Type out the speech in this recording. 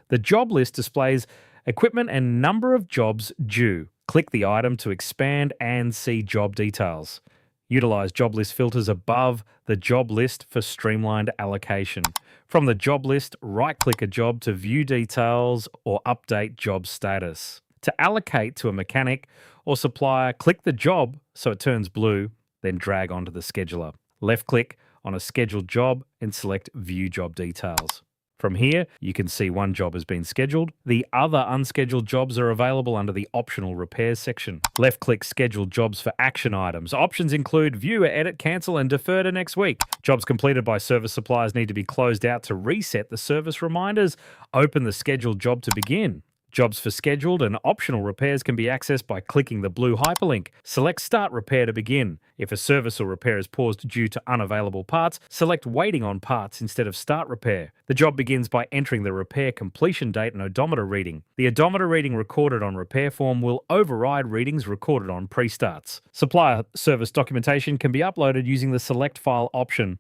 The job list displays equipment and number of jobs due. Click the item to expand and see job details. Utilize job list filters above the job list for streamlined allocation. From the job list, right-click a job to view details or update job status. To allocate to a mechanic or supplier, click the job so it turns blue, then drag onto the scheduler. Left-click on a scheduled job and select View Job Details. From here, you can see one job has been scheduled. The other unscheduled jobs are available under the Optional Repairs section. Left-click Scheduled Jobs for action items. Options include View, Edit, Cancel, and Defer to next week. Jobs completed by service suppliers need to be closed out to reset the service reminders. Open the scheduled job to begin. Jobs for scheduled and optional repairs can be accessed by clicking the blue hyperlink. Select Start Repair to begin. If a service or repair is paused due to unavailable parts, select Waiting on Parts instead of Start Repair. The job begins by entering the repair completion date and odometer reading. The odometer reading recorded on repair form will override readings recorded on pre-starts. Supplier service documentation can be uploaded using the Select File option.